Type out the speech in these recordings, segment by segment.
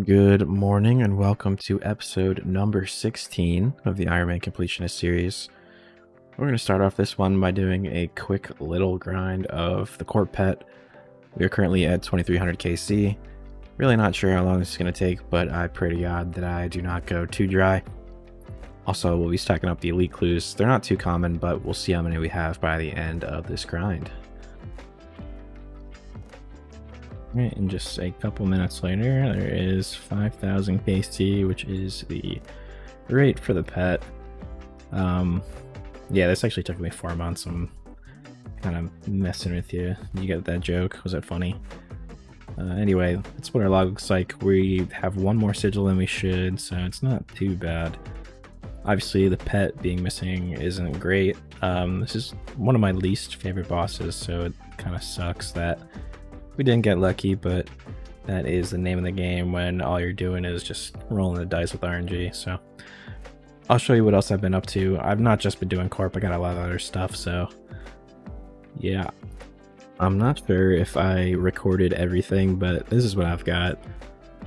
Good morning and welcome to episode number 16 of the Ironman Completionist series. We're going to start off this one by doing a quick little grind of the Corp pet. We are currently at 2300 KC. Really not sure how long this is going to take, but I pray to God that I do not go too dry. Also, we'll be stacking up the elite clues. They're not too common, but we'll see how many we have by the end of this grind. Right, and just a couple minutes later, there is 5,000 KC, which is the rate for the pet. Yeah, this actually took me 4 months. I'm kind of messing with you. You get that joke? Was that funny? Anyway, that's what our log looks like. We have one more sigil than we should, so it's not too bad. Obviously, the pet being missing isn't great. This is one of my least favorite bosses, so it kind of sucks that we didn't get lucky, but that is the name of the game when all you're doing is just rolling the dice with RNG. So I'll show you what else I've been up to. I've not just been doing Corp, I got a lot of other stuff, so yeah. I'm not sure if I recorded everything, but this is what I've got.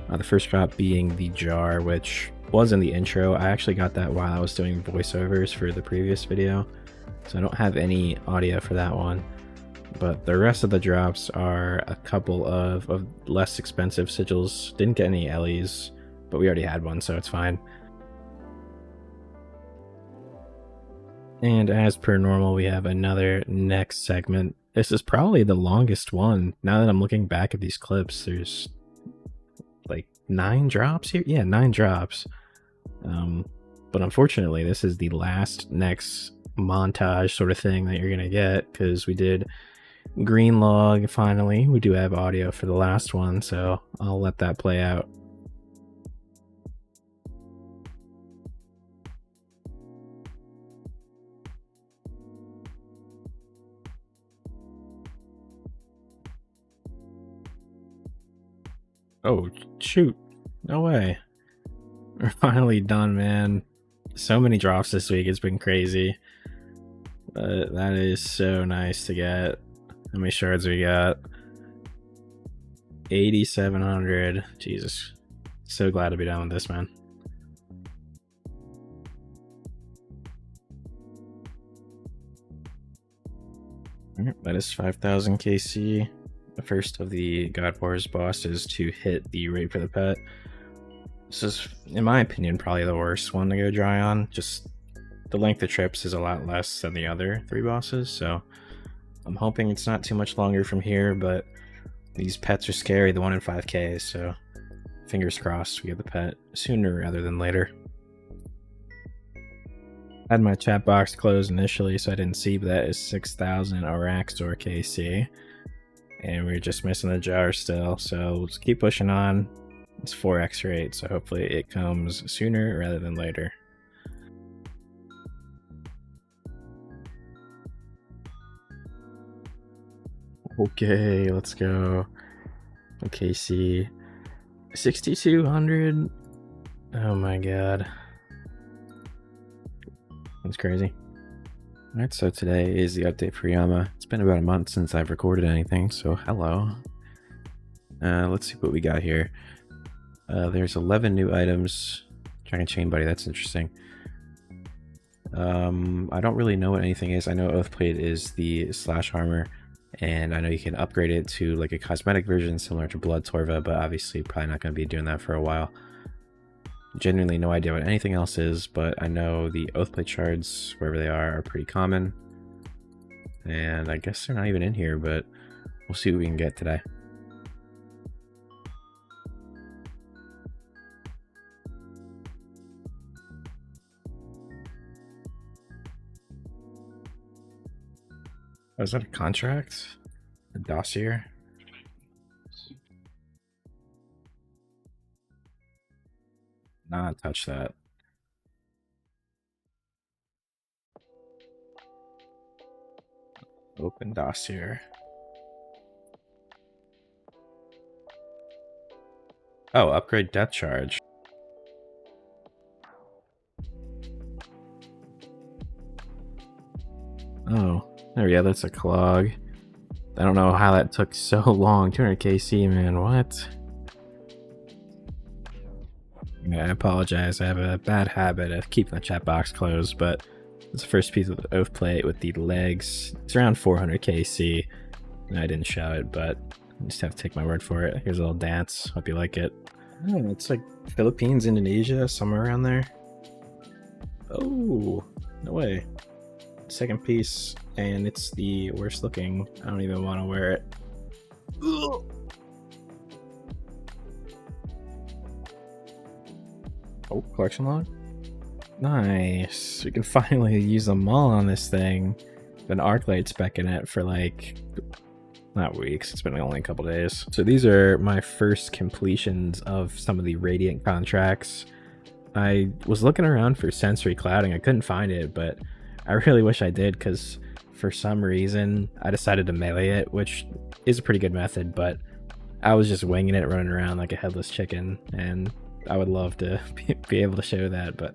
The first drop being the jar, which was in the intro. I actually got that while I was doing voiceovers for the previous video, so I don't have any audio for that one. But the rest of the drops are a couple of less expensive sigils. Didn't get any Ellie's, but we already had one, so it's fine. And as per normal, we have another next segment. This is probably the longest one. Now that I'm looking back at these clips, there's like 9 drops here. Yeah, 9 drops. But unfortunately, this is the last next montage sort of thing that you're gonna get, because we did green log finally. We do have audio for the last one, so I'll let that play out. Oh shoot, no way. We're finally done, man. So many drops this week, it's been crazy. But that is so nice to get. How many shards we got? 8,700. Jesus. So glad to be done with this, man. That is 5,000 KC. The first of the God Wars bosses to hit the rate for the pet. This is, in my opinion, probably the worst one to go dry on. Just the length of trips is a lot less than the other 3 bosses, so I'm hoping it's not too much longer from here, but these pets are scary, the 1 in 5k, so fingers crossed we get the pet sooner rather than later. I had my chat box closed initially, so I didn't see, but that is 6,000 Araxxor KC. And we're just missing the jar still, so let's keep pushing on. It's 4x rate, so hopefully it comes sooner rather than later. Okay, let's go. Okay, see. 6,200. Oh my god. That's crazy. Alright, so today is the update for Yama. It's been about a month since I've recorded anything, so hello. Let's see what we got here. There's 11 new items. Dragon Chain Buddy, that's interesting. I don't really know what anything is. I know Oathplate is the slash armor, and I know you can upgrade it to like a cosmetic version similar to Blood Torva, but obviously probably not going to be doing that for a while. Genuinely no idea what anything else is, but I know the Oathplate shards, wherever they are pretty common. And I guess they're not even in here, but we'll see what we can get today. Oh, is that a contract? A dossier? Not touch that. Open dossier. Oh, upgrade death charge. Oh, there we go. That's a clog. I don't know how that took so long. 200 KC, man. What? I apologize. I have a bad habit of keeping the chat box closed, but it's the first piece of the oath plate with the legs. It's around 400 KC, and I didn't show it, but you just have to take my word for it. Here's a little dance. Hope you like it. Oh, it's like Philippines, Indonesia, somewhere around there. Oh, no way. Second piece, and it's the worst looking. I don't even want to wear it. Ugh. Oh, collection log? Nice. We can finally use them all on this thing. Been Arclight specking it for like, not weeks, it's been only a couple days. So these are my first completions of some of the Radiant contracts. I was looking around for sensory clouding, I couldn't find it, but I really wish I did, because for some reason I decided to melee it, which is a pretty good method, but I was just winging it, running around like a headless chicken, and I would love to be able to show that, but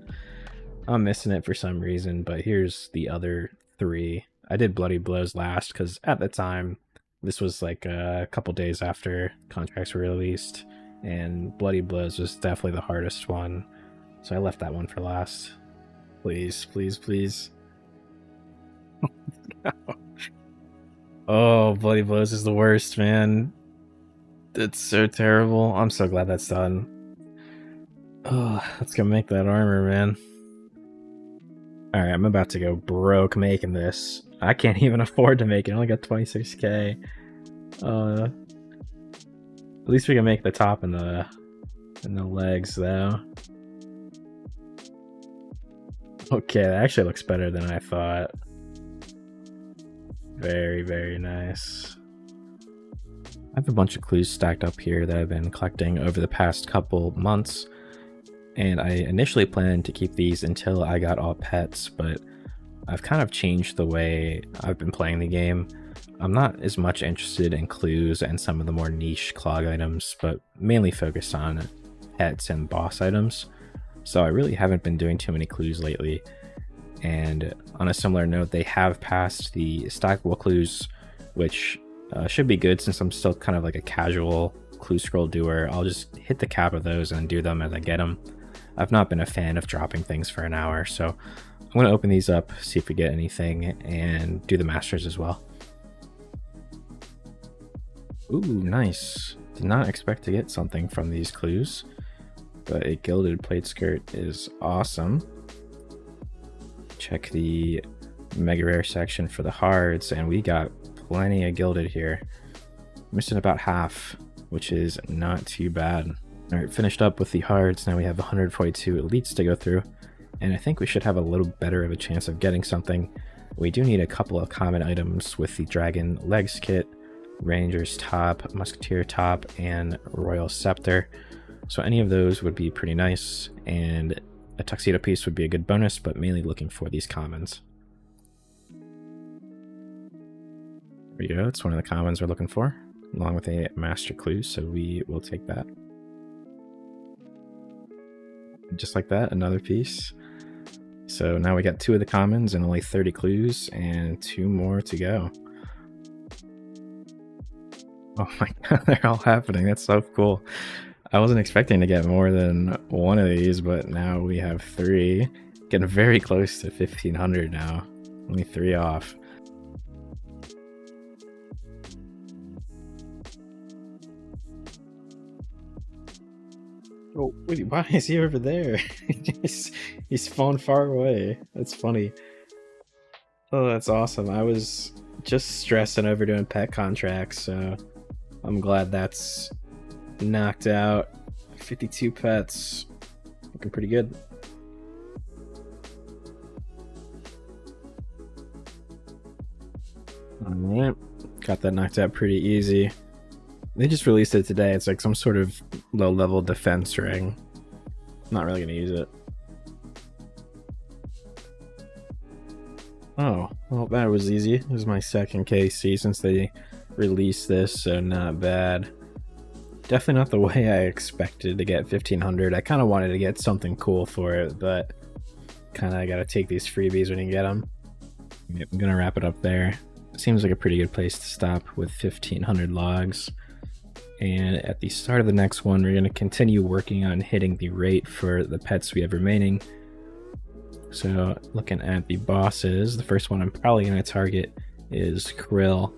I'm missing it for some reason. But here's the other three. I did Bloody Blows last because at the time, this was like a couple days after contracts were released, and Bloody Blows was definitely the hardest one, so I left that one for last. Please, please, please. Oh, Bloody Blows is the worst, man. It's so terrible. I'm so glad that's done. Oh, let's go make that armor, man. Alright, I'm about to go broke making this. I can't even afford to make it. I only got 26k. At least we can make the top and the legs, though. Okay, that actually looks better than I thought. Very, very nice. I have a bunch of clues stacked up here that I've been collecting over the past couple months, and I initially planned to keep these until I got all pets, but I've kind of changed the way I've been playing the game. I'm not as much interested in clues and some of the more niche clog items, but mainly focused on pets and boss items. So I really haven't been doing too many clues lately. And on a similar note, they have passed the stackable clues, which should be good since I'm still kind of like a casual clue scroll doer. I'll just hit the cap of those and do them as I get them. I've not been a fan of dropping things for an hour, so I'm going to open these up, see if we get anything, and do the masters as well. Ooh, nice. Did not expect to get something from these clues, but a gilded plate skirt is awesome. Check the mega rare section for the hards, and we got plenty of gilded here. Missing about half, which is not too bad. Alright, finished up with the hards. Now we have 142 elites to go through, and I think we should have a little better of a chance of getting something. We do need a couple of common items with the dragon legs kit, ranger's top, musketeer top, and royal scepter. So any of those would be pretty nice, and a tuxedo piece would be a good bonus, but mainly looking for these commons. There we go, it's one of the commons we're looking for, along with a master clue, so we will take that. Just like that, another piece. So now we got 2 of the commons and only 30 clues, and 2 more to go. Oh my god, they're all happening. That's so cool. I wasn't expecting to get more than 1 of these, but now we have 3. Getting very close to 1500 now. Only 3 off. Oh, wait, why is he over there? He spawned far away. That's funny. Oh, that's awesome. I was just stressing over doing pet contracts, so I'm glad that's knocked out. 52 pets. Looking pretty good. Alright. Got that knocked out pretty easy. They just released it today. It's like some sort of low-level defense ring. Not really gonna use it. Oh, well, that was easy. It was my second KC since they released this, so not bad. Definitely not the way I expected to get 1500. I kind of wanted to get something cool for it, but kind of gotta take these freebies when you get them. Yep, I'm gonna wrap it up there. Seems like a pretty good place to stop with 1500 logs. And at the start of the next one, we're going to continue working on hitting the rate for the pets we have remaining. So looking at the bosses, the first one I'm probably going to target is Krill.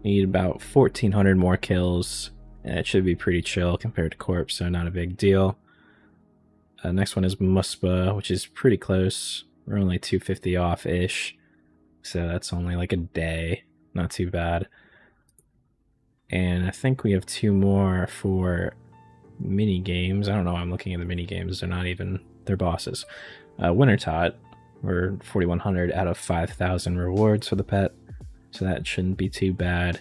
Need about 1,400 more kills, and it should be pretty chill compared to Corp, so not a big deal. Next one is Muspa, which is pretty close. We're only 250 off-ish, so that's only like a day. Not too bad. And I think we have 2 more for mini games. I don't know why I'm looking at the mini games. They're not even, they're bosses. Wintertot, we're 4,100 out of 5,000 rewards for the pet, so that shouldn't be too bad.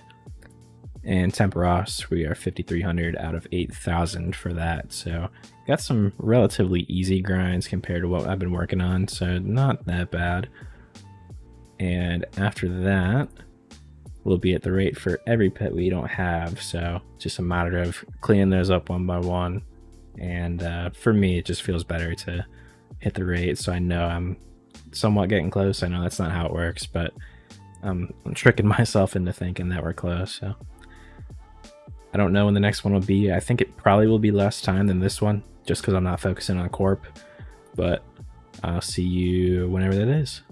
And Temperos, we are 5,300 out of 8,000 for that, so got some relatively easy grinds compared to what I've been working on, so not that bad. And after that, we'll be at the rate for every pet we don't have, so just a matter of cleaning those up one by one. And for me, it just feels better to hit the rate, so I know I'm somewhat getting close. I know that's not how it works, but I'm tricking myself into thinking that we're close. So I don't know when the next one will be. I think it probably will be less time than this one, just because I'm not focusing on Corp, but I'll see you whenever that is.